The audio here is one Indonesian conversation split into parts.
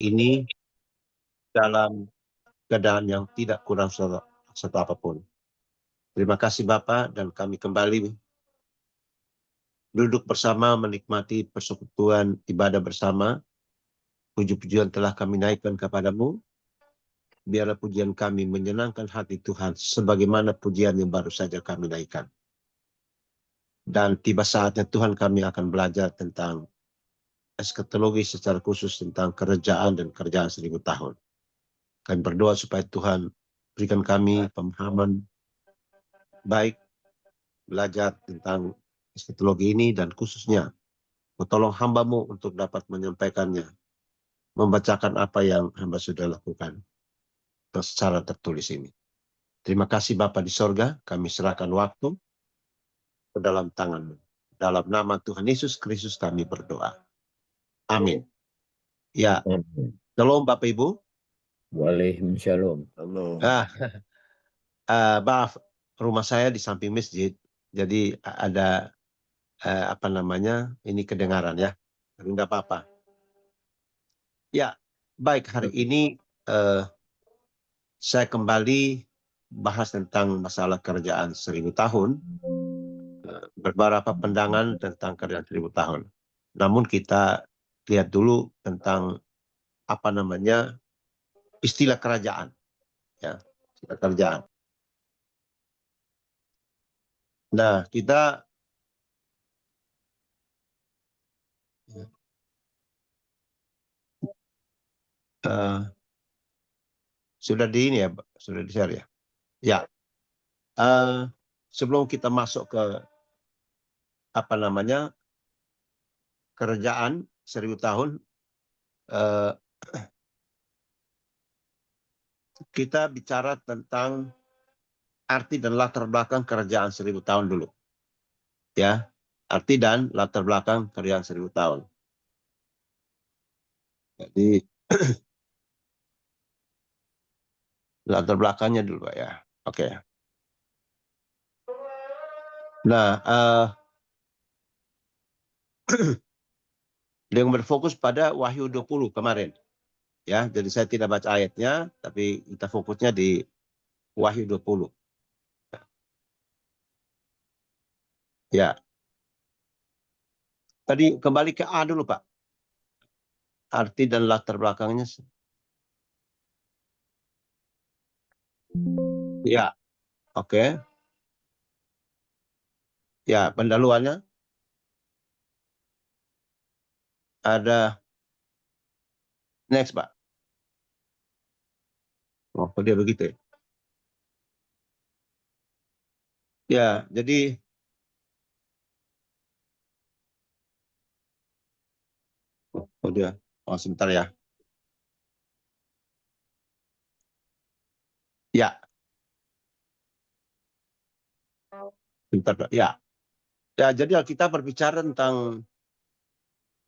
ini dalam keadaan yang tidak kurang satu apapun. Terima kasih Bapak, dan kami kembali duduk bersama menikmati persekutuan ibadah bersama. Puji-pujian telah kami naikkan kepadamu. Biarlah pujian kami menyenangkan hati Tuhan, sebagaimana pujian yang baru saja kami naikkan. Dan tiba saatnya Tuhan, kami akan belajar tentang eskatologi, secara khusus tentang kerajaan dan kerajaan 1000 tahun. Kami berdoa supaya Tuhan berikan kami pemahaman baik belajar tentang eskatologi ini, dan khususnya tolong hamba-Mu untuk dapat menyampaikannya, membacakan apa yang hamba sudah lakukan secara tertulis ini. Terima kasih Bapa di sorga, kami serahkan waktu ke dalam tangan-Mu. Dalam nama Tuhan Yesus Kristus kami berdoa. Amin. Ya, shalom Bapak Ibu. Waalaikumsalam. Maaf, rumah saya di samping masjid, jadi ada ini kedengaran ya, tapi nggak apa-apa. Ya, baik, hari ini saya kembali bahas tentang masalah kerajaan 1000 tahun, beberapa pandangan tentang kerajaan 1000 tahun. Namun kita lihat dulu tentang istilah kerajaan, ya, istilah kerajaan. Nah, kita sudah sudah di-share ya. Ya, sebelum kita masuk ke kerajaan 1000 tahun, kita bicara tentang arti dan latar belakang kerajaan 1000 tahun dulu. Ya, arti dan latar belakang kerajaan 1000 tahun. Jadi latar belakangnya dulu Pak ya. Oke. Nah, yang berfokus pada Wahyu 20 kemarin. Ya, jadi saya tidak baca ayatnya, tapi kita fokusnya di Wahyu 20. Ya. Tadi kembali ke A dulu, Pak. Arti dan latar belakangnya. Ya, oke. Ya, pendahuluannya. Ada next, Pak. Oh, dia begitu ya. Ya, jadi dia. Oh, sebentar ya. Ya. Sebentar, Pak. Ya. Ya, jadi kita berbicara tentang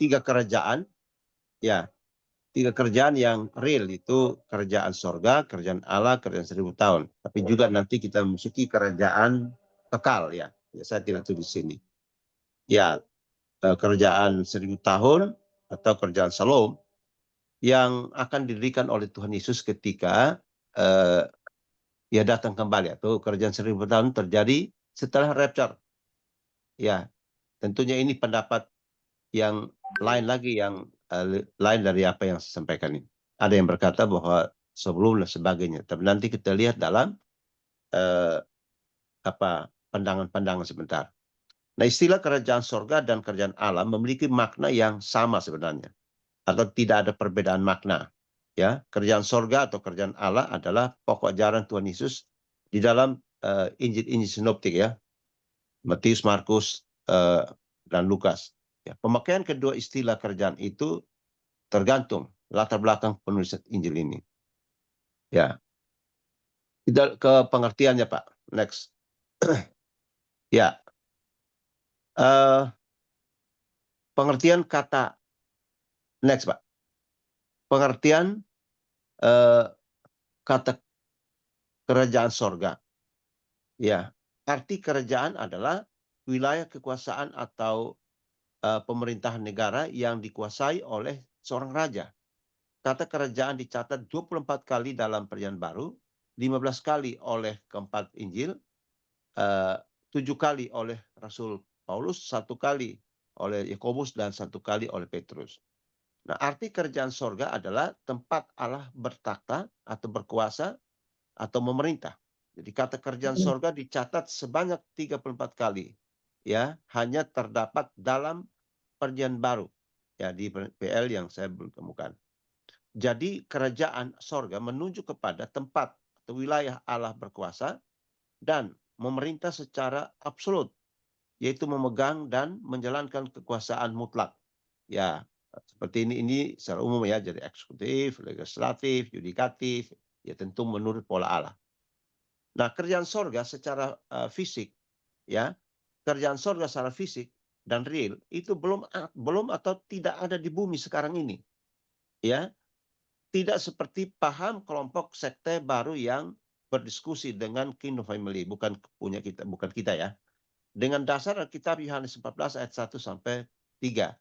3 kerajaan. Ya, 3 kerajaan yang real, itu kerajaan sorga, kerajaan Allah, kerajaan 1000 tahun. Tapi juga nanti kita memasuki kerajaan kekal ya. Ya, saya tidak tulis di sini. Ya, kerajaan 1000 tahun atau kerajaan Shalom yang akan didirikan oleh Tuhan Yesus ketika ia datang kembali, atau kerajaan 1000 tahun terjadi setelah rapture. Ya, tentunya ini pendapat yang lain lagi, yang lain dari apa yang saya sampaikan ini. Ada yang berkata bahwa sebelum dan sebagainya. Tapi nanti kita lihat dalam pandangan-pandangan sebentar. Nah, istilah kerajaan sorga dan kerajaan Allah memiliki makna yang sama sebenarnya, atau tidak ada perbedaan makna. Ya, kerajaan sorga atau kerajaan Allah adalah pokok ajaran Tuhan Yesus di dalam Injil-Injil sinoptik ya, Matius, Markus, dan Lukas. Ya, pemakaian kedua istilah kerajaan itu tergantung latar belakang penulisan Injil ini. Ya, tidak ke pengertiannya Pak. Next. Ya, pengertian kata. Next Pak. Pengertian kata kerajaan sorga. Ya, arti kerajaan adalah wilayah kekuasaan atau pemerintahan negara yang dikuasai oleh seorang raja. kata kerajaan dicatat 24 kali dalam Perjanjian Baru, 15 kali oleh keempat Injil, 7 kali oleh Rasul Paulus, 1 kali oleh Yakobus, dan 1 kali oleh Petrus. Nah, arti kerajaan sorga adalah tempat Allah bertakhta atau berkuasa atau memerintah. Jadi kata kerajaan sorga dicatat sebanyak 34 kali. Ya, hanya terdapat dalam Perjanjian Baru. Ya, di PL yang saya belum temukan. Jadi kerajaan sorga menunjuk kepada tempat atau wilayah Allah berkuasa dan memerintah secara absolut, yaitu memegang dan menjalankan kekuasaan mutlak. Ya, seperti ini secara umum ya, jadi eksekutif, legislatif, yudikatif, ya tentu menurut pola Allah. Nah, kerjaan sorga secara fisik, ya, kerjaan sorga secara fisik dan real itu belum atau tidak ada di bumi sekarang ini, ya. Tidak seperti paham kelompok sekte baru yang berdiskusi dengan Kingdom Family, bukan kita ya. Dengan dasar Alkitab Yohanes 14 ayat 1 sampai 3,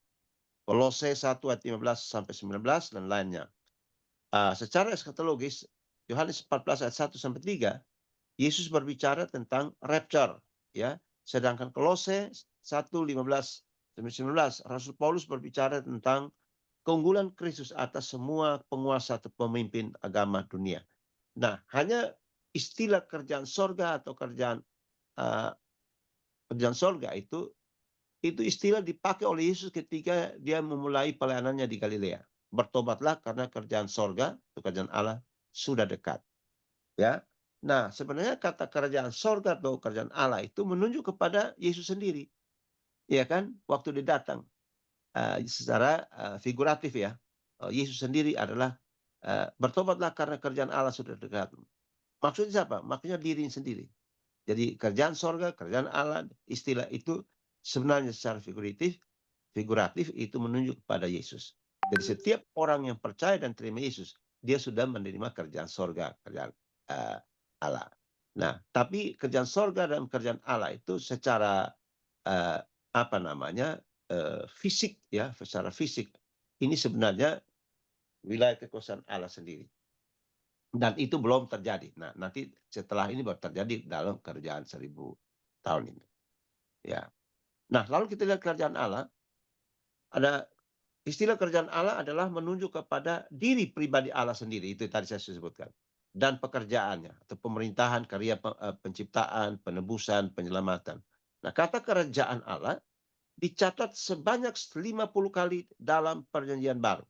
Kolose 1 ayat 15 sampai 19 dan lainnya. Secara eskatologis Yohanes 14 ayat 1 sampai 3, Yesus berbicara tentang rapture, ya. Sedangkan Kolose 1:15 sampai 19, Rasul Paulus berbicara tentang keunggulan Kristus atas semua penguasa atau pemimpin agama dunia. Nah, hanya istilah kerjaan sorga atau kerjaan sorga itu istilah dipakai oleh Yesus ketika dia memulai pelayanannya di Galilea. Bertobatlah karena kerjaan sorga, atau kerjaan Allah, sudah dekat. Ya. Nah, sebenarnya kata kerajaan sorga atau kerajaan Allah itu menunjuk kepada Yesus sendiri. Ya kan? Waktu dia datang. Secara figuratif ya. Yesus sendiri adalah bertobatlah karena kerjaan Allah sudah dekat. Maksudnya siapa? Maksudnya diri sendiri. Jadi kerjaan sorga, kerjaan Allah, istilah itu sebenarnya secara figuratif itu menunjuk kepada Yesus. Jadi setiap orang yang percaya dan terima Yesus, dia sudah menerima kerjaan sorga, kerjaan Allah. Nah, tapi kerjaan sorga dan kerjaan Allah itu secara fisik ya, secara fisik ini sebenarnya wilayah kekuasaan Allah sendiri. Dan itu belum terjadi. Nah, nanti setelah ini baru terjadi dalam kerjaan 1000 tahun ini. Ya. Nah, lalu kita lihat kerjaan Allah. Ada istilah kerjaan Allah adalah menunjuk kepada diri pribadi Allah sendiri. Itu tadi saya sebutkan. Dan pekerjaannya atau pemerintahan, karya penciptaan, penebusan, penyelamatan. Nah, kata kerajaan Allah dicatat sebanyak 50 kali dalam Perjanjian Baru.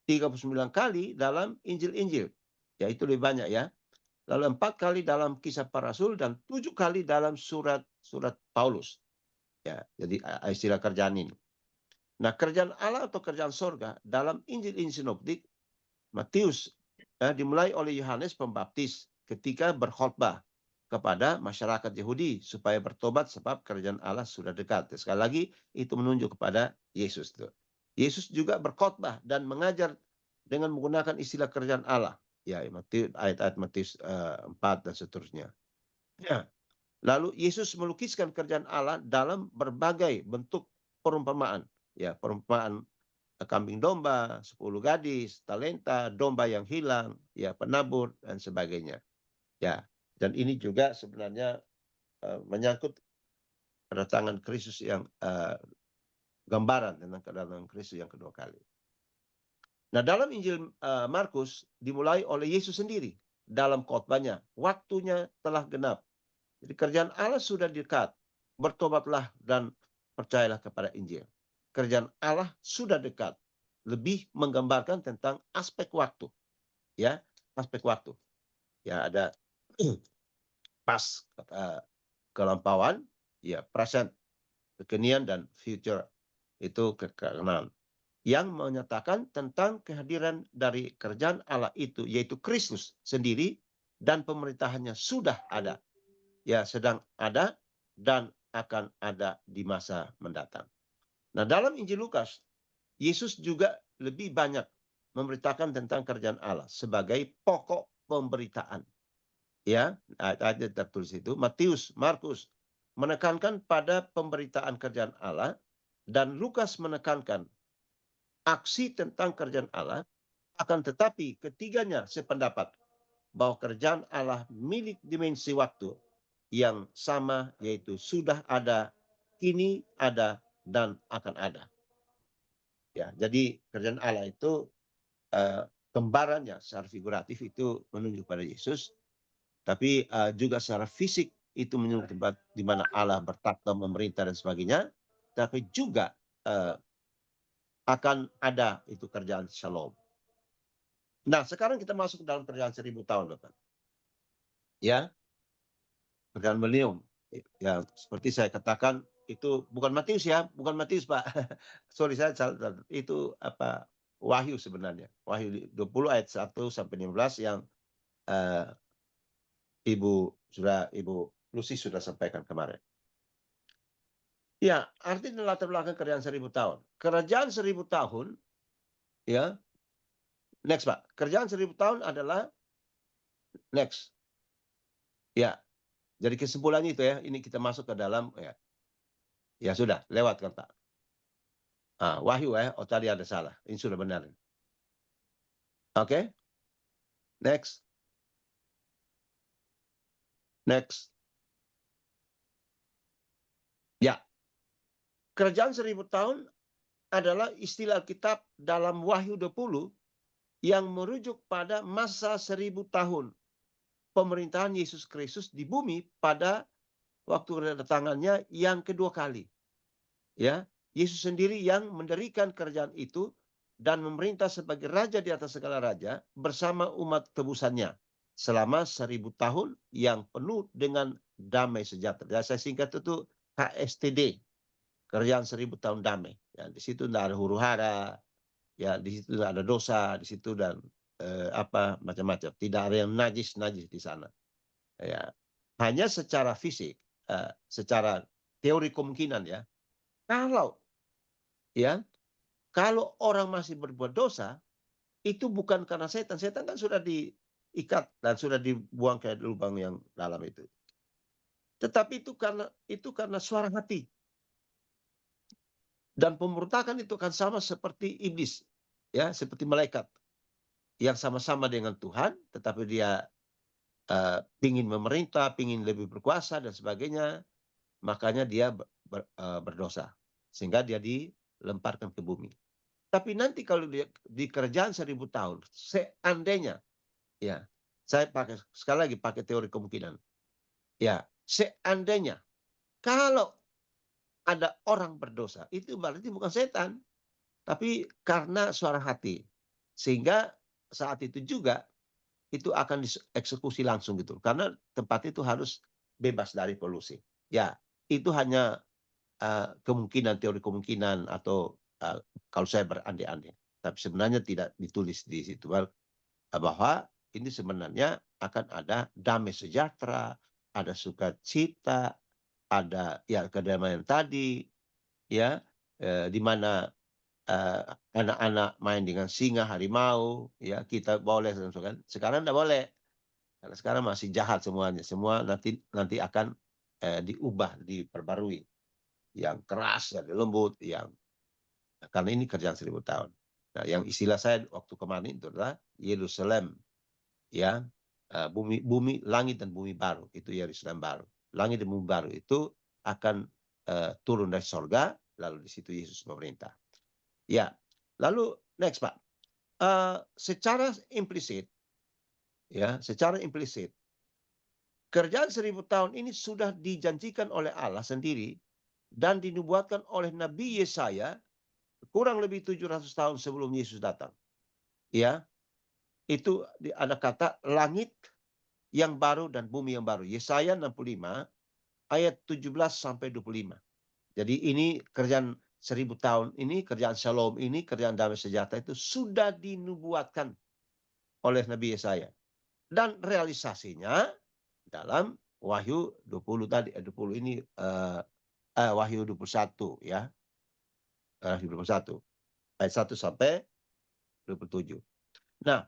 39 kali dalam Injil-Injil. Ya, itu lebih banyak ya. Lalu 4 kali dalam Kisah Para Rasul dan 7 kali dalam surat Paulus. Ya, jadi istilah kerjaan ini. Nah, kerjaan Allah atau kerjaan sorga dalam Injil-Injil Sinoptik, Matius dimulai oleh Yohanes Pembaptis ketika berkhotbah kepada masyarakat Yahudi supaya bertobat sebab kerajaan Allah sudah dekat. Sekali lagi itu menunjuk kepada Yesus. Yesus juga berkhotbah dan mengajar dengan menggunakan istilah kerajaan Allah. Ya, ayat-ayat Matius 4 dan seterusnya. Ya. Lalu Yesus melukiskan kerajaan Allah dalam berbagai bentuk perumpamaan. Ya, perumpamaan kambing domba, 10 gadis, talenta, domba yang hilang, ya penabur dan sebagainya. Ya, dan ini juga sebenarnya menyangkut kedatangan Kristus yang gambaran tentang kedatangan Kristus yang kedua kali. Nah, dalam Injil Markus dimulai oleh Yesus sendiri dalam khotbahnya, waktunya telah genap. Jadi kerjaan Allah sudah dekat. Bertobatlah dan percayalah kepada Injil. Kerjaan Allah sudah dekat. Lebih menggambarkan tentang aspek waktu. Ya, aspek waktu. Ya, ada pas kelampauan, ya present, kekinian dan future. Itu kekekalan. Yang menyatakan tentang kehadiran dari kerjaan Allah itu, yaitu Kristus sendiri dan pemerintahannya sudah ada. Ya, sedang ada dan akan ada di masa mendatang. Nah, dalam Injil Lukas, Yesus juga lebih banyak memberitakan tentang kerjaan Allah sebagai pokok pemberitaan. Ya, ayat tertulis itu. Matius, Markus menekankan pada pemberitaan kerjaan Allah dan Lukas menekankan aksi tentang kerjaan Allah Akan tetapi ketiganya sependapat bahwa kerjaan Allah milik dimensi waktu yang sama, yaitu sudah ada, kini ada, dan akan ada. Ya, jadi kerjaan Allah itu gambarannya secara figuratif itu menunjuk pada Yesus, tapi juga secara fisik itu menunjuk tempat di mana Allah bertakhta, memerintah dan sebagainya, tapi juga akan ada itu kerjaan Shalom. Nah, sekarang kita masuk ke dalam kerjaan 1000 tahun, Bapak. Ya, kerjaan milenium. Ya, seperti saya katakan itu bukan Matius ya, bukan Matius, Pak. Sorry, saya salah. Itu apa? Wahyu sebenarnya. Wahyu 20 ayat 1 sampai 15 yang Ibu Lucy sudah sampaikan kemarin. Ya, arti dan latar belakang kerajaan 1000 tahun. Kerajaan 1000 tahun, ya, next Pak. Kerajaan 1000 tahun adalah next. Ya, jadi kesimpulannya itu ya, ini kita masuk ke dalam, ya, ya sudah, lewat kan Pak. Wahyu ya, oh tadi ada salah, ini sudah benar. Oke, next. Next. Ya, kerajaan 1000 tahun adalah istilah Alkitab dalam Wahyu 20 yang merujuk pada masa 1000 tahun pemerintahan Yesus Kristus di bumi pada waktu kedatangannya yang kedua kali. Ya, Yesus sendiri yang mendirikan kerajaan itu dan memerintah sebagai raja di atas segala raja bersama umat tebusannya selama 1000 tahun yang penuh dengan damai sejahtera. Saya singkat itu KSTD, kerajaan 1000 tahun damai. Ya, di situ tidak ada huru hara, ya di situ tidak ada dosa, di situ dan apa macam-macam. Tidak ada yang najis di sana. Ya, hanya secara fisik, secara teori kemungkinan ya, kalau ya kalau orang masih berbuat dosa itu bukan karena setan kan sudah diikat dan sudah dibuang ke lubang yang dalam itu, tetapi itu karena suara hati, dan pemberontakan itu akan sama seperti iblis, ya, seperti malaikat yang sama-sama dengan Tuhan tetapi dia pingin memerintah, pingin lebih berkuasa dan sebagainya. Makanya dia berdosa. Sehingga dia dilemparkan ke bumi. Tapi nanti kalau dia di kerajaan 1000 tahun, seandainya, ya, saya sekali lagi pakai teori kemungkinan. Ya, seandainya kalau ada orang berdosa, itu berarti bukan setan, tapi karena suara hati. Sehingga saat itu juga itu akan dieksekusi langsung gitu. Karena tempat itu harus bebas dari polusi. Ya, itu hanya kemungkinan, teori kemungkinan, atau kalau saya berandai-andai. Tapi sebenarnya tidak ditulis di situ bahwa ini sebenarnya akan ada damai sejahtera, ada sukacita, ada ya kedamaian tadi, ya, di mana anak-anak main dengan singa, harimau, ya kita boleh, kan? Sekarang tidak boleh, karena sekarang masih jahat semuanya. Semua nanti akan diubah, diperbarui. Yang keras, yang lembut, yang karena ini kerjaan 1000 tahun. Nah, yang istilah saya waktu kemarin itu adalah Yerusalem, ya, bumi, langit dan bumi baru, itu Yerusalem baru. Langit dan bumi baru itu akan turun dari sorga, lalu di situ Yesus memerintah. Ya, lalu next Pak, secara implisit, ya, secara implisit, kerjaan 1000 tahun ini sudah dijanjikan oleh Allah sendiri dan dinubuatkan oleh Nabi Yesaya kurang lebih 700 tahun sebelum Yesus datang. Ya, itu ada kata langit yang baru dan bumi yang baru. Yesaya 65 ayat 17 sampai 25. Jadi ini kerjaan 1000 tahun ini, kerjaan Shalom ini, kerjaan damai sejahtera itu sudah dinubuatkan oleh Nabi Yesaya. Dan realisasinya dalam Wahyu 20 tadi, 20 ini Wahyu 21 ya. Wahyu 21 ayat 1 sampai 27. Nah,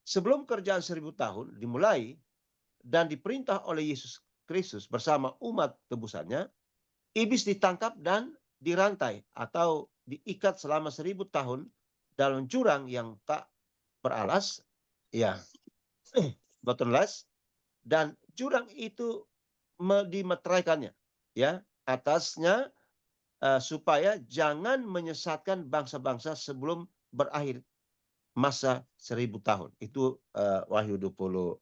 sebelum kerjaan 1000 tahun dimulai dan diperintah oleh Yesus Kristus bersama umat tebusannya, iblis ditangkap dan dirantai atau diikat selama 1000 tahun dalam jurang yang tak beralas, ya, batu las, dan jurang itu dimeteraikannya, ya, atasnya, supaya jangan menyesatkan bangsa-bangsa sebelum berakhir masa 1000 tahun. Itu Wahyu 20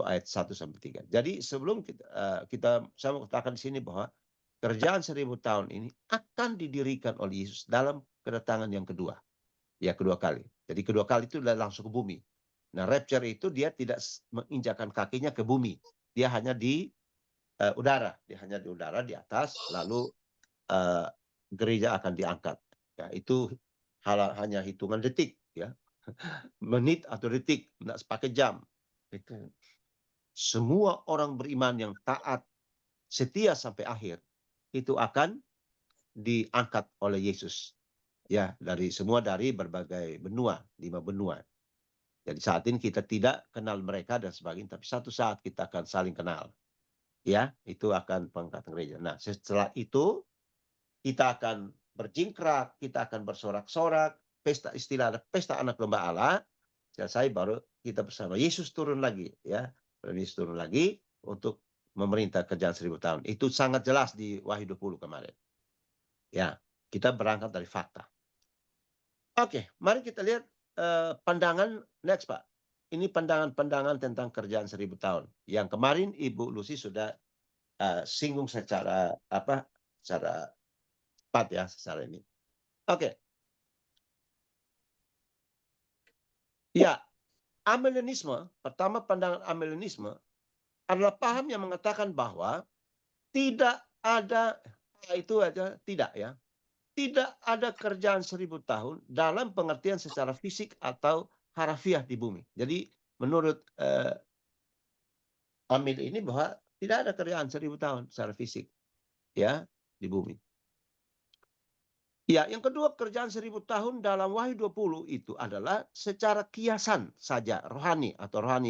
ayat 1-3. Jadi sebelum saya mau katakan di sini bahwa kerajaan 1000 tahun ini akan didirikan oleh Yesus dalam kedatangan yang kedua. Ya, kedua kali. Jadi kedua kali itu langsung ke bumi. Nah, rapture itu dia tidak menginjakkan kakinya ke bumi. Dia hanya di udara. Dia hanya di udara di atas, lalu gereja akan diangkat. Ya, itu hanya hitungan detik, ya. Menit atau detik, tidak pakai jam. Itu semua orang beriman yang taat, setia sampai akhir, itu akan diangkat oleh Yesus. Ya, dari berbagai benua, 5 benua. Jadi saat ini kita tidak kenal mereka dan sebagainya, tapi satu saat kita akan saling kenal. Ya, itu akan pengangkatan gereja. Nah, setelah itu kita akan berjingkrak, kita akan bersorak-sorak, pesta anak domba Allah. Selesai baru kita bersama Yesus turun lagi, ya. Yesus turun lagi untuk memerintah kerjaan 1000 tahun. Itu sangat jelas di Wahyu 20 kemarin. Ya, kita berangkat dari fakta. Oke, mari kita lihat pandangan next, Pak. Ini pandangan-pandangan tentang kerjaan 1000 tahun. Yang kemarin Ibu Lucy sudah singgung secara cepat, ya, secara ini. Oke. Ya, Arminianisme, pertama pandangan Arminianisme adalah paham yang mengatakan bahwa tidak ada itu aja tidak, ya. Tidak ada kerjaan 1000 tahun dalam pengertian secara fisik atau harafiah di bumi. Jadi menurut Amil ini bahwa tidak ada kerjaan 1000 tahun secara fisik, ya, di bumi. Ya, yang kedua, kerjaan 1000 tahun dalam Wahyu 20 itu adalah secara kiasan saja, rohani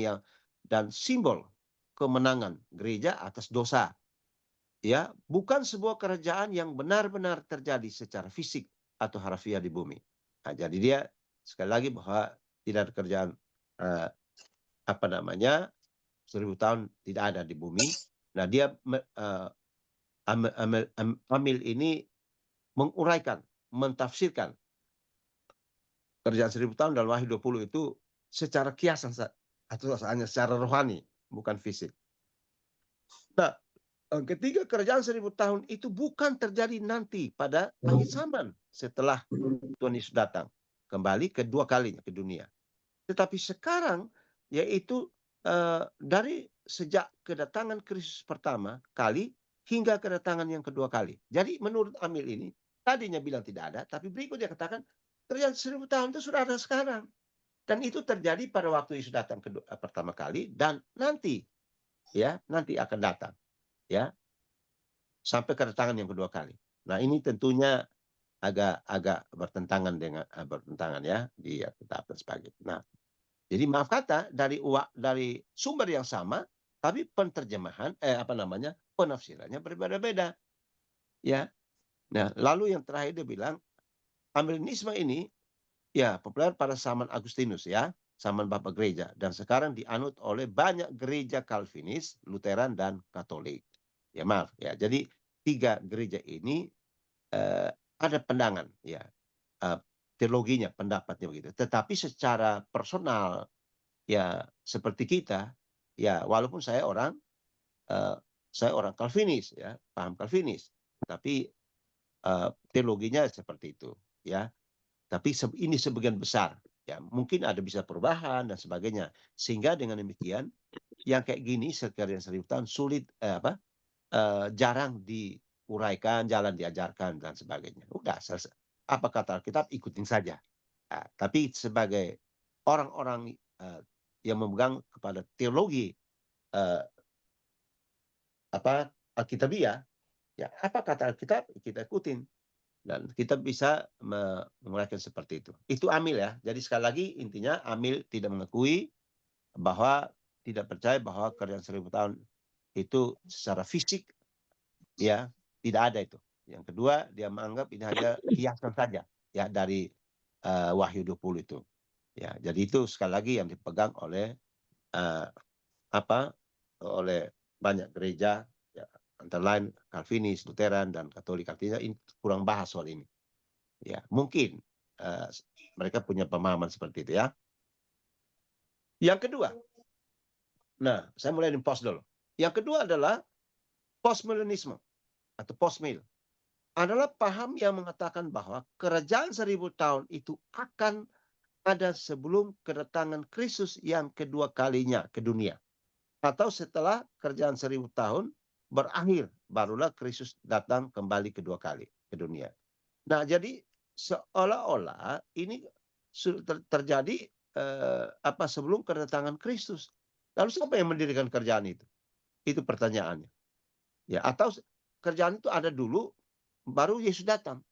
yang dan simbol kemenangan gereja atas dosa. Ya, bukan sebuah kerajaan yang benar-benar terjadi secara fisik atau harfiah di bumi. Nah, jadi dia sekali lagi bahwa tidak ada kerjaan 1000 tahun tidak ada di bumi. Nah, dia Amil ini menguraikan, mentafsirkan kerjaan 1000 tahun dalam Wahyu 20 itu secara kiasan atau hanya secara rohani, bukan fisik. Nah, ketiga, kerajaan 1000 tahun itu bukan terjadi nanti pada akhir zaman setelah Tuhan Yesus datang kembali kedua kalinya ke dunia. Tetapi sekarang yaitu dari sejak kedatangan Kristus pertama kali hingga kedatangan yang kedua kali. Jadi menurut Amil ini tadinya bilang tidak ada, tapi berikut dia katakan kerjaan 1000 tahun itu sudah ada sekarang. Dan itu terjadi pada waktu Yesus datang pertama kali dan nanti, ya, nanti akan datang, ya, sampai kedatangan yang kedua kali. Nah, ini tentunya agak bertentangan ya di kitab dan sebagainya. Nah, jadi maaf kata dari sumber yang sama, tapi penterjemahan penafsirannya berbeda-beda, ya. Nah, lalu yang terakhir dia bilang Arminianisme ini ya populer pada zaman Agustinus, ya, zaman Bapak Gereja, dan sekarang dianut oleh banyak gereja Calvinis, Lutheran dan Katolik. Ya, maaf ya. Jadi 3 gereja ini ada pandangan, ya, teologinya, pendapatnya begitu. Tetapi secara personal, ya, seperti kita, ya, walaupun saya orang Calvinis, ya, paham Calvinis, tapi teologinya seperti itu, ya. Tapi ini sebagian besar, ya, mungkin ada bisa perubahan dan sebagainya. Sehingga dengan demikian yang kayak gini sekian 1000 tahun sulit jarang diuraikan, jalan diajarkan dan sebagainya. Udah selesai. Apa kata Alkitab, ikutin saja. Nah, tapi sebagai orang-orang yang memegang kepada teologi Alkitabiah, ya, apa kata Alkitab kita ikutin dan kita bisa menguraikan seperti itu. Itu Amil, ya. Jadi sekali lagi intinya Amil tidak mengakui bahwa tidak percaya bahwa kerjaan 1000 tahun itu secara fisik, ya, tidak ada itu. Yang kedua, dia menganggap ini hanya kiasan saja, ya, dari Wahyu 20 itu. Ya, jadi itu sekali lagi yang dipegang oleh eh, apa? Oleh banyak gereja, ya, antara lain Calvinis, Lutheran dan Katolik. Artinya ini kurang bahas soal ini. Ya, mungkin eh, mereka punya pemahaman seperti itu ya. Yang kedua, nah saya mulai dari post dulu. Yang kedua adalah postmillennialisme atau postmil. Adalah paham yang mengatakan bahwa kerajaan 1000 tahun itu akan ada sebelum kedatangan Kristus yang kedua kalinya ke dunia. Atau setelah kerajaan 1000 tahun berakhir, barulah Kristus datang kembali kedua kali ke dunia. Nah, jadi seolah-olah ini terjadi sebelum kedatangan Kristus. Lalu siapa yang mendirikan kerajaan itu? Itu pertanyaannya. Ya, atau kerajaan itu ada dulu, baru Yesus datang.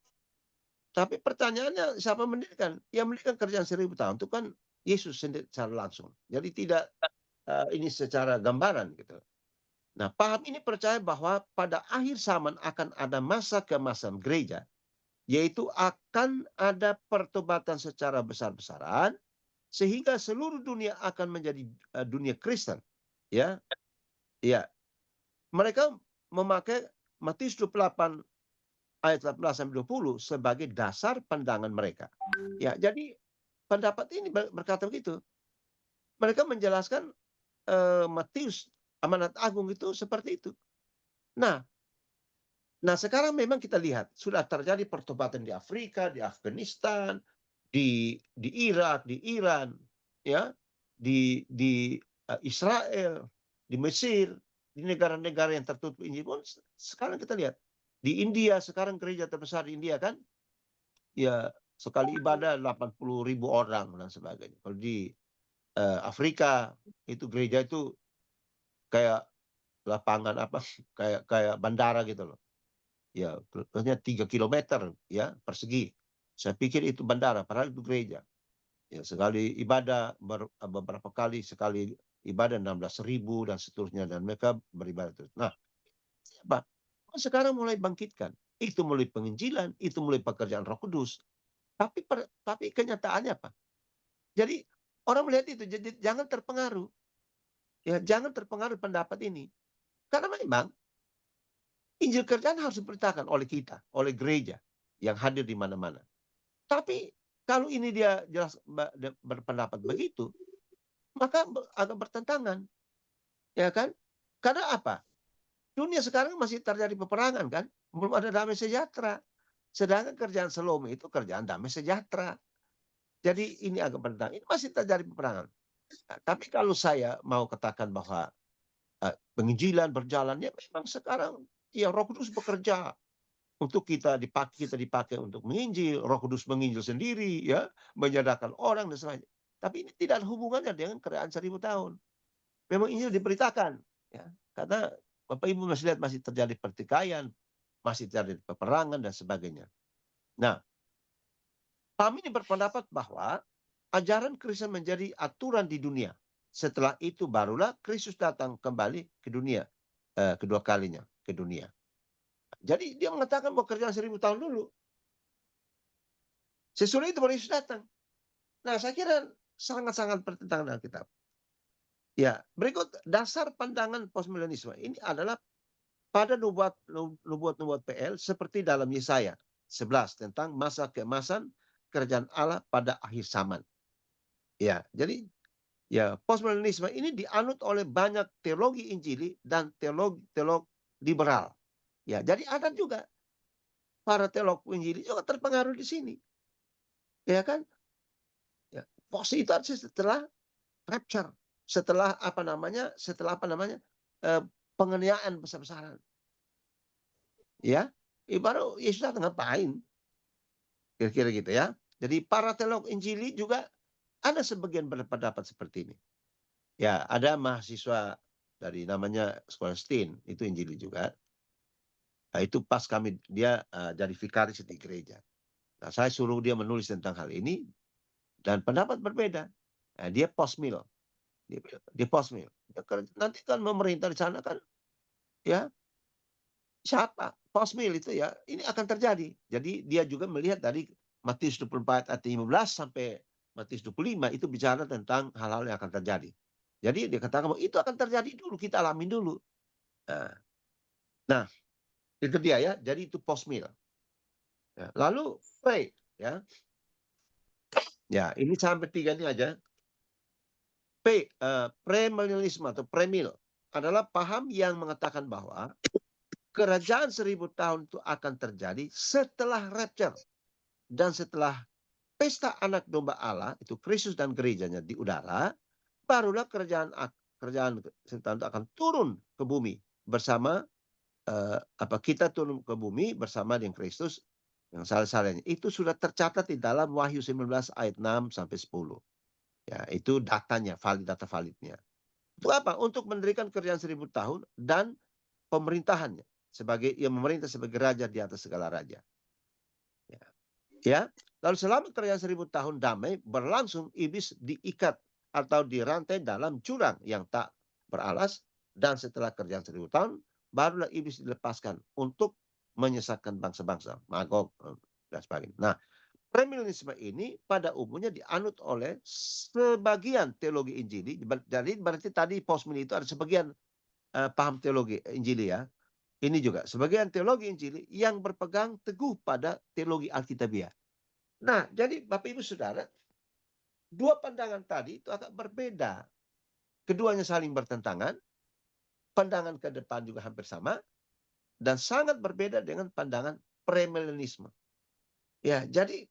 Tapi pertanyaannya siapa mendirikan? Yang mendirikan kerajaan 1000 tahun itu kan Yesus sendiri secara langsung. Jadi tidak ini secara gambaran gitu. Nah, paham ini percaya bahwa pada akhir zaman akan ada masa keemasan gereja, yaitu akan ada pertobatan secara besar-besaran, sehingga seluruh dunia akan menjadi dunia Kristen. Ya, ya. Mereka memakai Matius 28 ayat 18 sampai 20 sebagai dasar pandangan mereka. Ya, jadi pendapat ini berkata begitu. Mereka menjelaskan Matius amanat agung itu seperti itu. Nah, sekarang memang kita lihat sudah terjadi pertobatan di Afrika, di Afghanistan, di Irak, di Iran, ya, di Israel, di Mesir, di negara-negara yang tertutup ini pun sekarang kita lihat di India sekarang gereja terbesar di India kan, ya sekali ibadah 80.000 orang dan sebagainya. Kalau di Afrika itu gereja itu kayak lapangan apa, kayak bandara gitu loh. Ya, hanya 3 kilometer ya persegi. Saya pikir itu bandara, padahal itu gereja. Ya, sekali ibadah beberapa kali sekali ibadah 16.000 dan seterusnya dan mereka beribadah terus. Nah, apa? Sekarang mulai bangkitkan. Itu mulai penginjilan, itu mulai pekerjaan Roh Kudus. Tapi kenyataannya apa? Jadi orang melihat itu, jadi jangan terpengaruh. Ya, jangan terpengaruh pendapat ini. Karena memang Injil kerjaan harus diberitakan oleh kita, oleh gereja yang hadir di mana-mana. Tapi kalau ini dia jelas berpendapat begitu, maka agak bertentangan, ya kan? Karena apa? Dunia sekarang masih terjadi peperangan kan? Belum ada damai sejahtera. Sedangkan kerjaan Salome itu kerjaan damai sejahtera. Jadi ini agak bertentangan. Ini masih terjadi peperangan. Nah, tapi kalau saya mau katakan bahwa penginjilan berjalan, ya memang sekarang ya Roh Kudus bekerja untuk kita dipakai untuk menginjil, Roh Kudus menginjil sendiri, ya, menyadarkan orang dan sebagainya. Tapi ini tidak ada hubungannya dengan kerajaan 1000 tahun. Memang Injil diberitakan, ya, karena Bapak Ibu masih lihat masih terjadi pertikaian, masih terjadi peperangan dan sebagainya. Nah, kami ini berpendapat bahwa ajaran Kristen menjadi aturan di dunia. Setelah itu barulah Kristus datang kembali ke dunia, kedua kalinya ke dunia. Jadi dia mengatakan bahwa kerjaan 1000 tahun dulu. Sesudah itu baru Yesus datang. Nah, saya kira sangat-sangat bertentangan dengan Alkitab. Ya, berikut dasar pandangan postmillennialisme. Ini adalah pada nubuat PL seperti dalam Yesaya 11 tentang masa keemasan kerajaan Allah pada akhir zaman. Ya, jadi ya postmillennialisme ini dianut oleh banyak teologi Injili dan teolog liberal. Ya, jadi ada juga para teolog Injili juga terpengaruh di sini. Ya kan? Ya, posisi itu setelah rapture, setelah penganiayaan besar-besaran. Ya, baru Yesus datang ngapain? Kira-kira gitu ya. Jadi para teolog Injili juga ada sebagian berpendapat seperti ini. Ya, ada mahasiswa dari namanya Sekolah Stin, itu Injili juga. Nah, itu pas dia jadi vikaris di gereja. Nah, saya suruh dia menulis tentang hal ini dan pendapat berbeda. Nah, dia postmil. Dia postmil. Nanti kan memerintah di sana kan, ya, siapa? Postmil itu ya, ini akan terjadi. Jadi dia juga melihat dari Matius 24 ayat 15 sampai Matius 25 itu bicara tentang hal-hal yang akan terjadi. Jadi dia katakan bahwa itu akan terjadi dulu, kita alami dulu. Nah, itu dia ya. Jadi itu post-meal. Ya, lalu faith ya. Ya, ini sampai 3 ini aja. Premillennialisme atau premil adalah paham yang mengatakan bahwa kerajaan 1000 tahun itu akan terjadi setelah rapture dan setelah pesta anak domba Allah itu Kristus dan gerejanya di udara, barulah kerajaan 1000 tahun itu akan turun ke bumi bersama kita turun ke bumi bersama dengan Kristus yang saleh-salehnya. Itu sudah tercatat di dalam Wahyu 19 ayat 6 sampai 10. Ya, itu datanya, data validnya. Untuk apa? Untuk mendirikan kerajaan 1000 tahun dan pemerintahannya sebagai yang memerintah sebagai raja di atas segala raja. Ya. Lalu selama kerajaan 1000 tahun damai berlangsung, iblis diikat atau dirantai dalam jurang yang tak beralas, dan setelah kerajaan 1000 tahun barulah iblis dilepaskan untuk menyesatkan bangsa-bangsa, Magog dan sebagainya. Nah, premillennialisme ini pada umumnya dianut oleh sebagian teologi Injili. Jadi berarti tadi postmill itu ada sebagian paham teologi Injili ya. Ini juga sebagian teologi Injili yang berpegang teguh pada teologi Alkitabiah. Nah, jadi Bapak Ibu Saudara, dua pandangan tadi itu agak berbeda. Keduanya saling bertentangan. Pandangan ke depan juga hampir sama. Dan sangat berbeda dengan pandangan premillennialisme. Ya, jadi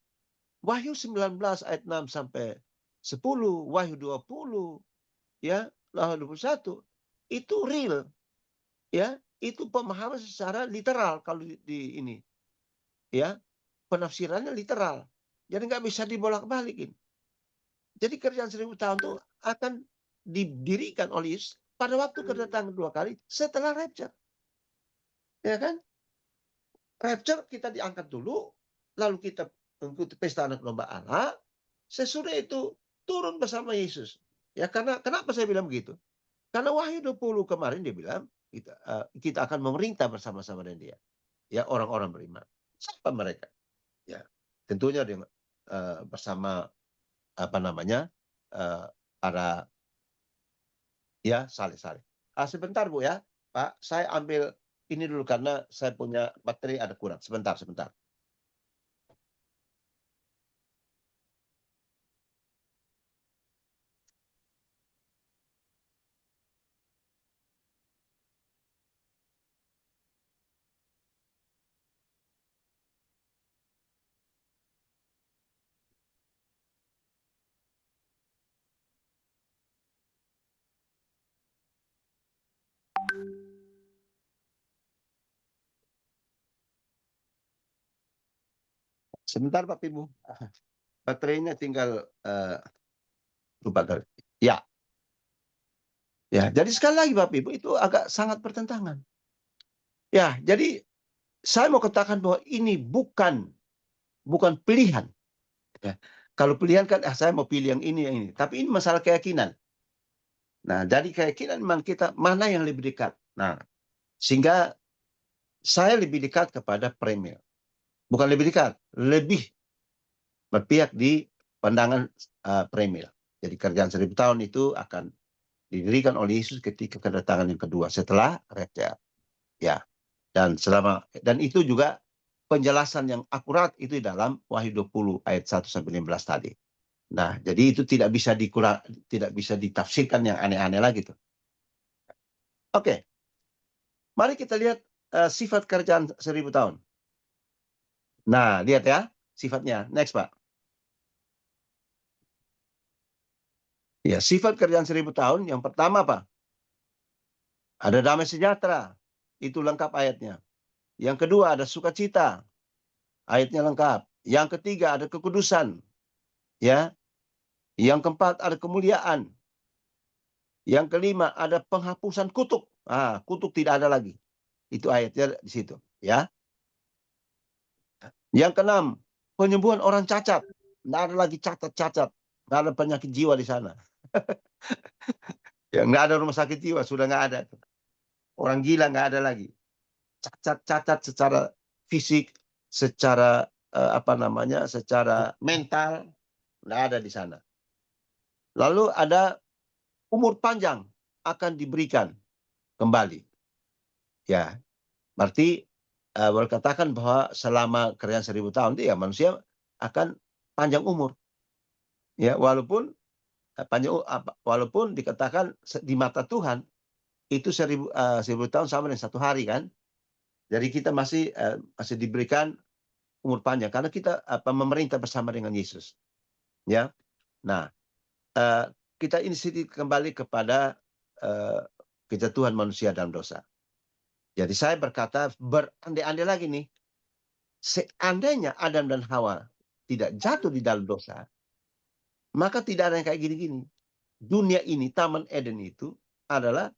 Wahyu 19 ayat 6 sampai 10, Wahyu 20, ya, Wahyu 21 itu real. Ya, itu pemahaman secara literal kalau di ini. Ya, penafsirannya literal. Jadi nggak bisa dibolak-balikin. Jadi kerajaan 1000 tahun itu akan didirikan oleh Yesus pada waktu kedatangan 2 kali setelah rapture. Ya kan? Rapture kita diangkat dulu, lalu kita mengikuti pesta anak domba Allah. Sesudah itu turun bersama Yesus. Ya, karena kenapa saya bilang begitu? Karena Wahyu 20 kemarin dia bilang kita akan memerintah bersama-sama dengan dia. Ya, orang-orang beriman. Siapa mereka? Ya, tentunya dengan bersama para ya saleh-saleh. Sebentar Bu ya, Pak, saya ambil ini dulu karena saya punya baterai ada kurang. Sebentar. Sebentar Pak Ibu. Baterainya tinggal lupa kali. Ya. Ya, jadi sekali lagi Bapak Ibu itu agak sangat bertentangan. Ya, jadi saya mau katakan bahwa ini bukan pilihan. Ya. Kalau pilihan kan saya mau pilih yang ini. Tapi ini masalah keyakinan. Nah, dari keyakinan memang kita mana yang lebih dekat. Nah, sehingga saya lebih dekat kepada premil. Bukan lebih dekat, lebih berpihak di pandangan premil. Jadi kerajaan 1000 tahun itu akan didirikan oleh Yesus ketika kedatangan yang kedua setelah rapture. Ya. Dan itu juga penjelasan yang akurat itu dalam Wahyu 20 ayat 1 sampai 15 tadi. Nah, jadi itu tidak bisa ditafsirkan yang aneh-aneh lagi tuh. Oke. Mari kita lihat sifat kerajaan 1000 tahun. Nah, lihat ya sifatnya. Next, Pak. Ya, sifat kerajaan 1000 tahun yang pertama apa? Ada damai sejahtera. Itu lengkap ayatnya. Yang kedua ada sukacita. Ayatnya lengkap. Yang ketiga ada kekudusan. Ya. Yang keempat ada kemuliaan. Yang kelima ada penghapusan kutuk. Kutuk tidak ada lagi. Itu ayatnya di situ, ya. Yang keenam, penyembuhan orang cacat. Tidak ada lagi cacat. Tidak ada penyakit jiwa di sana. Ya, nggak ada rumah sakit jiwa, sudah nggak ada. Orang gila nggak ada lagi. Cacat secara fisik, secara secara mental, Nggak ada di sana. Lalu ada umur panjang akan diberikan kembali. Ya, berarti boleh katakan bahwa selama kerajaan 1000 tahun itu ya manusia akan panjang umur. Ya, walaupun walaupun dikatakan di mata Tuhan itu 1000 tahun sama dengan 1 hari kan. Jadi kita masih diberikan umur panjang karena kita memerintah bersama dengan Yesus. Ya. Nah, kita ini kembali kepada kejatuhan manusia dalam dosa. Jadi saya berkata berandai-andai lagi nih, seandainya Adam dan Hawa tidak jatuh di dalam dosa, maka tidak ada yang kayak gini-gini. Dunia ini, Taman Eden itu adalah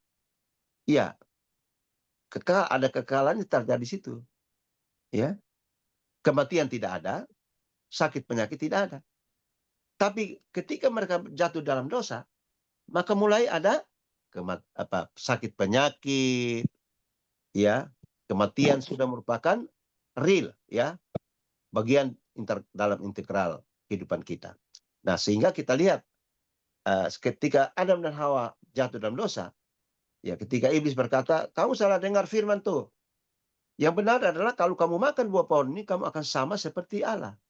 ya ada kekekalannya terjadi di situ. Ya, kematian tidak ada, sakit penyakit tidak ada. Tapi ketika mereka jatuh dalam dosa, maka mulai ada sakit penyakit, ya, kematian sudah merupakan real, ya, bagian dalam integral kehidupan kita. Nah, sehingga kita lihat ketika Adam dan Hawa jatuh dalam dosa, ya, ketika iblis berkata, kamu salah dengar firman tuh. Yang benar adalah kalau kamu makan buah pohon ini, kamu akan sama seperti Allah.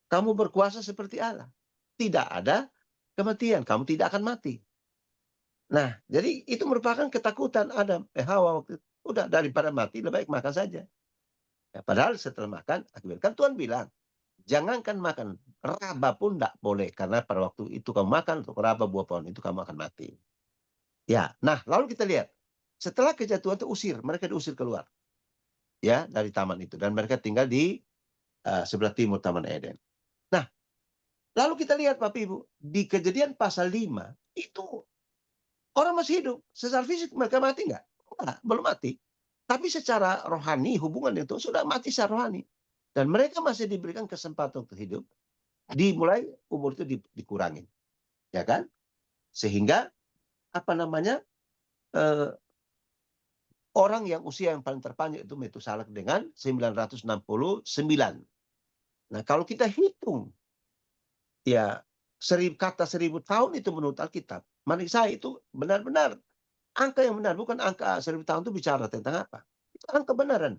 Kamu berkuasa seperti Allah. Tidak ada kematian, kamu tidak akan mati. Nah, jadi itu merupakan ketakutan Hawa waktu itu. Udah, daripada mati lebih baik makan saja. Ya, padahal setelah makan, kan Tuhan bilang, jangankan makan, raba pun tidak boleh. Karena pada waktu itu kamu makan untuk raba buah pohon itu kamu akan mati. Ya, nah lalu kita lihat. Setelah kejatuhan itu mereka diusir keluar. Ya, dari taman itu. Dan mereka tinggal di sebelah timur Taman Eden. Nah, lalu kita lihat Bapak Ibu, di Kejadian pasal 5, itu orang masih hidup. Secara fisik mereka mati nggak? Enggak, belum mati. Tapi secara rohani, hubungan itu sudah mati secara rohani. Dan mereka masih diberikan kesempatan untuk hidup. Dimulai umur itu dikurangin. Ya kan? Sehingga, orang yang usia yang paling terpanjang itu Metusaleh dengan 969. Nah, kalau kita hitung, ya, 1000 tahun itu menurut Alkitab. Menurut saya itu benar-benar angka yang benar, bukan angka 1000 tahun itu bicara tentang apa. Itu angka benaran.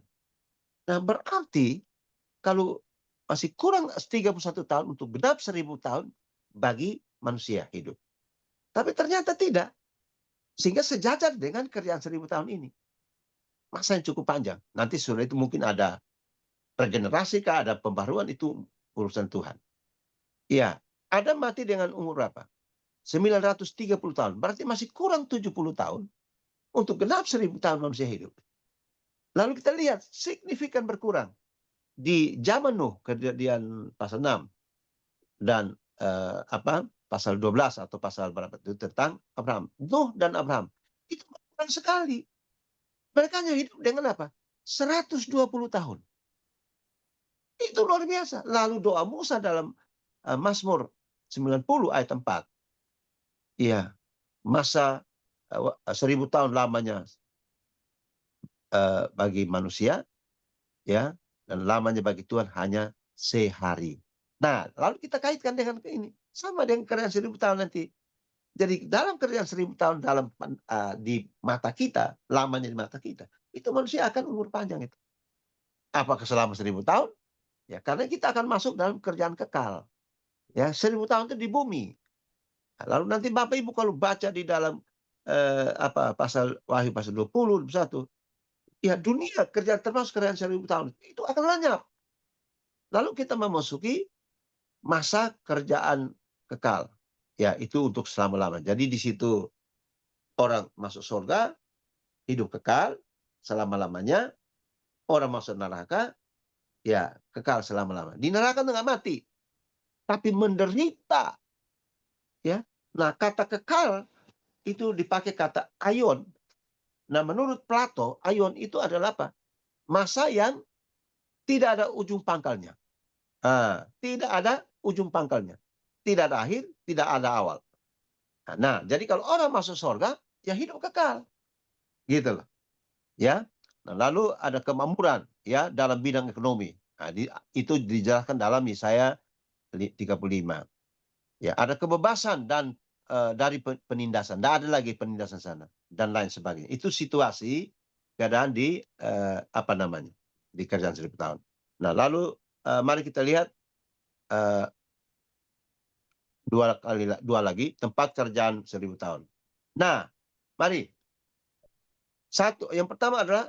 Nah, berarti kalau masih kurang 31 tahun untuk genap 1000 tahun bagi manusia hidup. Tapi ternyata tidak. Sehingga sejajar dengan kerjaan 1000 tahun ini. Masa yang cukup panjang. Nanti sudah itu mungkin ada regenerasi kah, ada pembaruan, itu urusan Tuhan. Ya, Adam mati dengan umur berapa? 930 tahun. Berarti masih kurang 70 tahun untuk genap 1000 tahun manusia hidup. Lalu kita lihat signifikan berkurang di zaman Nuh, Kejadian pasal 6 dan pasal 12 atau pasal berapa itu tentang Abraham. Nuh dan Abraham itu berkurang sekali. Mereka hanya hidup dengan apa? 120 tahun. Itu luar biasa. Lalu doa Musa dalam Mazmur 90 ayat 4. Iya, masa 1000 tahun lamanya bagi manusia, ya, dan lamanya bagi Tuhan hanya sehari. Nah, lalu kita kaitkan dengan ini, sama dengan kerajaan 1000 tahun nanti. Jadi dalam kerajaan 1000 tahun di mata kita, lamanya di mata kita, itu manusia akan umur panjang itu. Apakah selama 1000 tahun? Ya, karena kita akan masuk dalam kerjaan kekal. Ya, 1000 tahun itu di bumi. Nah, lalu nanti Bapak Ibu kalau baca di dalam pasal Wahyu pasal 20, 21, ya dunia kerjaan termasuk kerjaan 1000 tahun itu akan lenyap. Lalu kita memasuki masa kerjaan kekal. Ya, itu untuk selama-lamanya. Jadi di situ orang masuk surga, hidup kekal selama-lamanya. Orang masuk neraka, ya kekal selama-lamanya. Di neraka itu nggak mati, tapi menderita. Ya, nah kata kekal itu dipakai kata aion. Nah, menurut Plato, aion itu adalah apa? Masa yang tidak ada ujung pangkalnya. Tidak ada ujung pangkalnya. Tidak ada akhir, tidak ada awal. Nah, jadi kalau orang masuk surga, ya hidup kekal. Gitu loh. Ya. Nah, lalu ada kemakmuran ya dalam bidang ekonomi. Nah, itu dijelaskan dalam Yesaya 35. Ya, ada kebebasan dan dari penindasan. Tidak ada lagi penindasan sana dan lain sebagainya. Itu situasi keadaan di apa namanya? Di kerajaan 1000 tahun. Nah, lalu mari kita lihat dua lagi tempat kerjaan 1000 tahun. Nah, mari. Satu, yang pertama adalah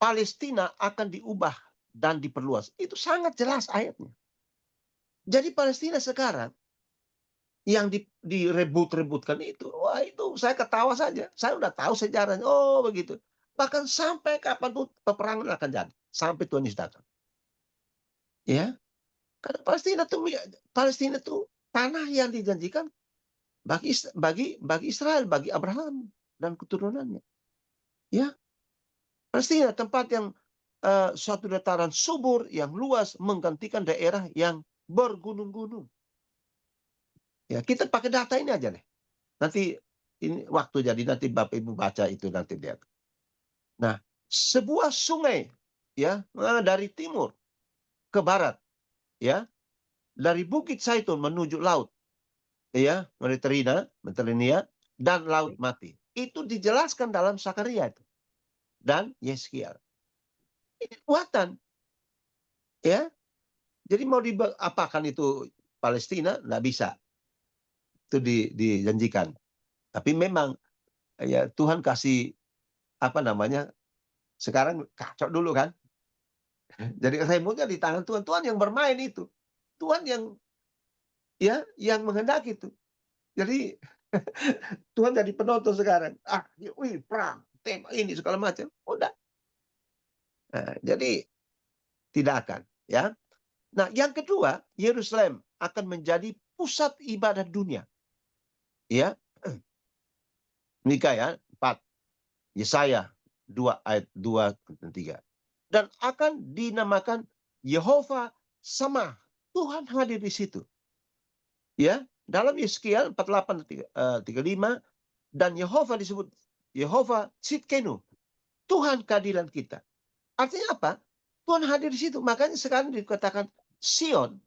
Palestina akan diubah dan diperluas. Itu sangat jelas ayatnya. Jadi Palestina sekarang yang direbut-rebutkan itu, wah itu saya ketawa saja. Saya udah tahu sejarahnya. Oh begitu. Bahkan sampai kapanpun peperangan akan jadi. Sampai Tuhan Yesus datang. Ya, karena Palestina tuh tanah yang dijanjikan bagi Israel, bagi Abraham dan keturunannya. Ya, Palestina tempat yang suatu dataran subur yang luas menggantikan daerah yang bergunung-gunung. Ya, kita pakai data ini aja deh. Nanti ini waktu jadi nanti Bapak Ibu baca itu nanti lihat. Nah, sebuah sungai ya dari timur ke barat ya, dari Bukit Zaitun menuju laut ya, Mediterania dan laut mati. Itu dijelaskan dalam Sakaria itu dan Yeskiel. Ini buatan ya. Jadi mau diapakan itu Palestina nggak bisa. Itu dijanjikan. Tapi memang ya Tuhan kasih apa namanya? Sekarang kacau dulu kan. Jadi remote-nya di tangan Tuhan. Tuhan yang bermain itu. Tuhan yang menghendaki itu. Jadi Tuhan jadi penonton sekarang. Wih, perang, tema ini segala macam. Udah. Nah, jadi tidak akan, ya. Nah, yang kedua, Yerusalem akan menjadi pusat ibadah dunia. Ya. Mika ya, 4. Yesaya 2 ayat 2 dan 3. Dan akan dinamakan Yehova Sama. Tuhan hadir di situ. Ya, dalam Yeskiel 48 35 dan Yehova disebut Yehova Tsitkenu. Tuhan keadilan kita. Artinya apa? Tuhan hadir di situ. Makanya sekarang dikatakan Sion,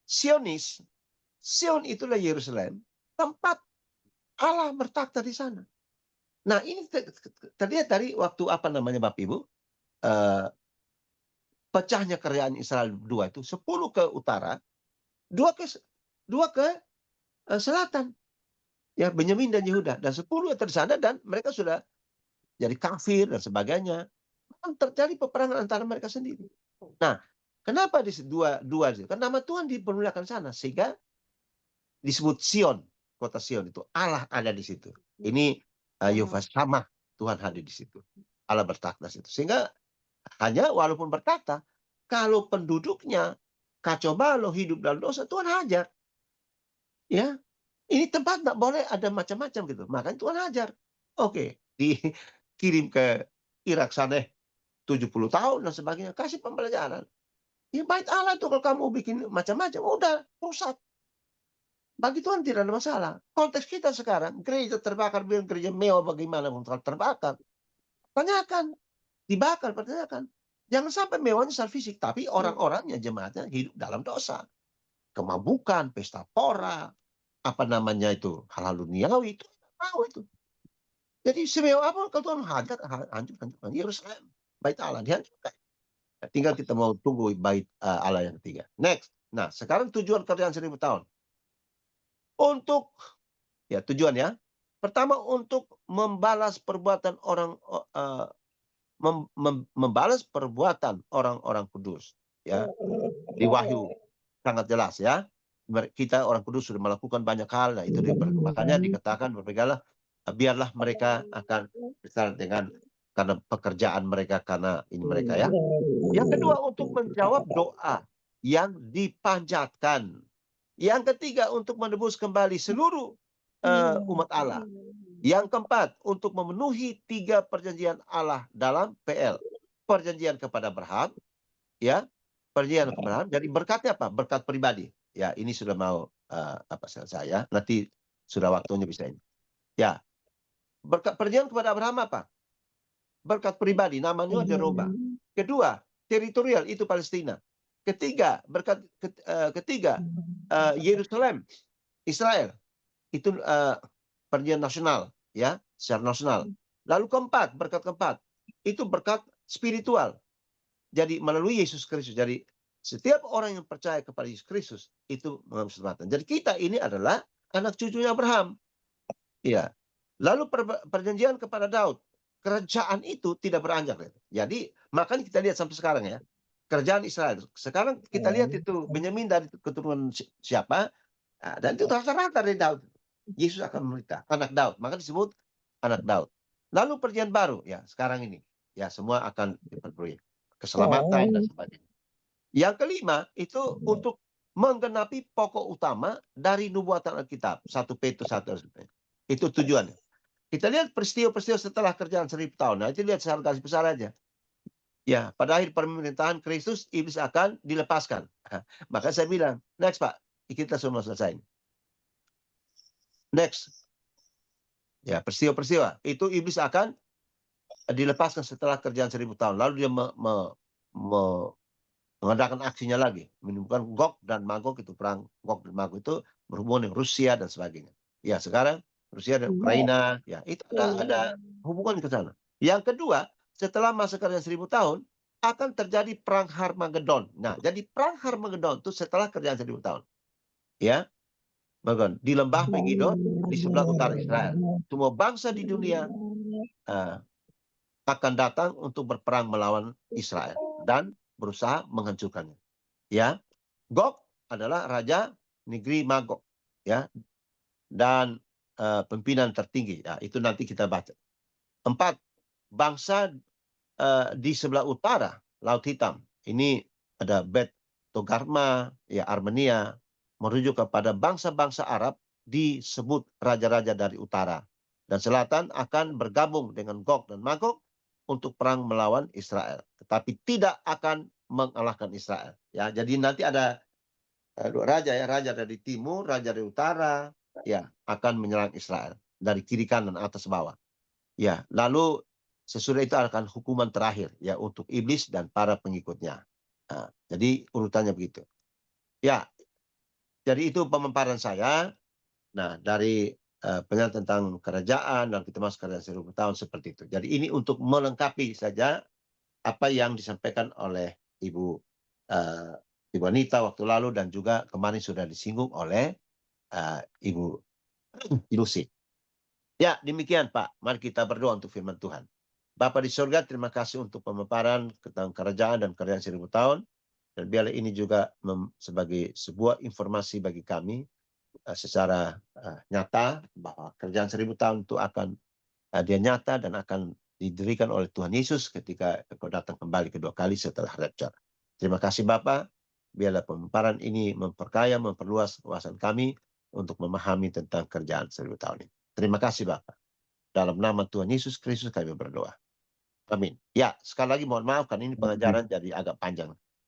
Sionis. Sion itulah Yerusalem, tempat Allah bertakhta di sana. Nah, ini terlihat dari waktu apa namanya Bapak Ibu? Pecahnya kerajaan Israel dua itu 10 ke utara, dua ke selatan. Ya, Benyamin dan Yehuda dan 10 yang sana dan mereka sudah jadi kafir dan sebagainya. Terjadi peperangan antara mereka sendiri. Nah, kenapa di dua karena nama Tuhan dipermuliakan sana sehingga disebut Sion, kota Sion itu Allah ada di situ. Ini Yehova Sama, Tuhan hadir di situ. Allah bertakhta di situ. Sehingga hanya walaupun berkata, kalau penduduknya kacau balau hidup dalam dosa, Tuhan hajar. Ya, ini tempat nggak boleh ada macam-macam gitu. Makanya Tuhan hajar. Oke, dikirim ke Irak sana 70 tahun dan sebagainya. Kasih pembelajaran. Ya bait Allah tuh kalau kamu bikin macam-macam, udah rusak. Bagi Tuhan tidak ada masalah. Konteks kita sekarang, gereja terbakar, bilang gereja mewah bagaimana pun terbakar. Tanyakan, dibakar, pertanyakan. Jangan sampai mewahnya secara fisik, tapi orang-orangnya, jemaatnya hidup dalam dosa. Kemabukan, pesta pora, apa namanya itu, hal-hal duniawi, itu tahu itu. Jadi semewah apa kalau Tuhan hancurkan Yerusalem, bait Allah dihancurkan. Tinggal kita mau tunggu bait Allah yang ketiga. Next. Nah, sekarang tujuan kerjaan 1000 tahun. Untuk ya tujuan ya. Pertama untuk membalas perbuatan membalas perbuatan orang-orang kudus ya. Di Wahyu sangat jelas ya. Kita orang kudus sudah melakukan banyak hal, nah itu makanya dikatakan berpegalah biarlah mereka akan besar dengan karena pekerjaan mereka karena ini mereka ya. Yang kedua untuk menjawab doa yang dipanjatkan. Yang ketiga untuk menebus kembali seluruh umat Allah. Yang keempat untuk memenuhi 3 perjanjian Allah dalam PL. Perjanjian kepada Abraham, ya, perjanjian kepada Abraham. Jadi berkatnya apa? Berkat pribadi. Ya, ini sudah mau apa saya. Nanti sudah waktunya bisa ini. Ya, berkat perjanjian kepada Abraham apa? Berkat pribadi, namanya dirubah. Kedua, teritorial itu Palestina. Ketiga, Yerusalem, Israel. Itu perjanjian nasional, ya, secara nasional. Lalu berkat keempat, itu berkat spiritual. Jadi melalui Yesus Kristus. Jadi setiap orang yang percaya kepada Yesus Kristus itu mengalami keselamatan. Jadi kita ini adalah anak cucunya Abraham. Ya. Lalu perjanjian kepada Daud. Kerajaan itu tidak beranjak. Jadi makanya kita lihat sampai sekarang ya. Kerajaan Israel. Sekarang kita lihat itu Benyamin dari keturunan siapa. Dan itu rata-rata dari Daud. Yesus akan memerintah. Anak Daud. Maka disebut anak Daud. Lalu perjanjian baru. Ya sekarang ini. Ya semua akan diperoleh. Keselamatan dan sebagainya. Yang kelima itu untuk menggenapi pokok utama dari nubuatan Alkitab. 1 Petrus 1. Itu tujuannya. Kita lihat peristiwa-peristiwa setelah kerjaan 1000 tahun. Nah, itu lihat secara garis besar aja. Ya, pada akhir pemerintahan Kristus, iblis akan dilepaskan. Maka saya bilang, next Pak, kita semua selesai. Next. Ya, peristiwa-peristiwa. Itu iblis akan dilepaskan setelah kerjaan 1000 tahun. Lalu dia mengadakan aksinya lagi, menimbulkan Gog dan Magog. Itu perang Gog dan Magog itu berhubungan dengan Rusia dan sebagainya. Ya sekarang Rusia dan Ukraina, ya itu ada hubungan ke sana. Yang kedua, setelah masa kerjaan 1000 tahun akan terjadi perang Harmagedon. Nah, jadi perang Harmagedon itu setelah kerjaan 1000 tahun, ya, di lembah Megiddo di sebelah utara Israel. Semua bangsa di dunia akan datang untuk berperang melawan Israel dan berusaha menghancurkannya. Ya, Gog adalah raja negeri Magog, ya, dan pimpinan tertinggi. Ya, itu nanti kita baca. 4, bangsa di sebelah utara Laut Hitam. Ini ada Bet Togarma, ya Armenia, merujuk kepada bangsa-bangsa Arab disebut raja-raja dari utara. Dan selatan akan bergabung dengan Gog dan Magog untuk perang melawan Israel. Tetapi tidak akan mengalahkan Israel. Ya, jadi nanti ada dua raja, ya, raja dari timur, raja dari utara, ya, akan menyerang Israel dari kiri kanan atas bawah. Ya, lalu sesudah itu akan hukuman terakhir, ya, untuk iblis dan para pengikutnya. Nah, jadi urutannya begitu. Ya, jadi itu pemaparan saya. Nah, dari penjelasan tentang kerajaan dan kita masuk kerajaan 1000 tahun seperti itu. Jadi ini untuk melengkapi saja apa yang disampaikan oleh Ibu Anita waktu lalu dan juga kemarin sudah disinggung oleh Ibu Lucy. Ya, demikian Pak. Mari kita berdoa untuk firman Tuhan. Bapa di surga, terima kasih untuk pemaparan tentang kerajaan dan kerajaan 1000 tahun. Dan biarlah ini juga sebagai sebuah informasi bagi kami secara nyata bahwa kerajaan 1000 tahun itu akan dia nyata dan akan didirikan oleh Tuhan Yesus ketika Engkau datang kembali kedua kali setelah rapture. Terima kasih Bapak. Biarlah pemaparan ini memperkaya, memperluas wawasan kami untuk memahami tentang kerjaan 1000 tahun ini. Terima kasih Bapak. Dalam nama Tuhan Yesus Kristus kami berdoa. Amin. Ya, sekali lagi mohon maaf karena ini pengajaran jadi agak panjang.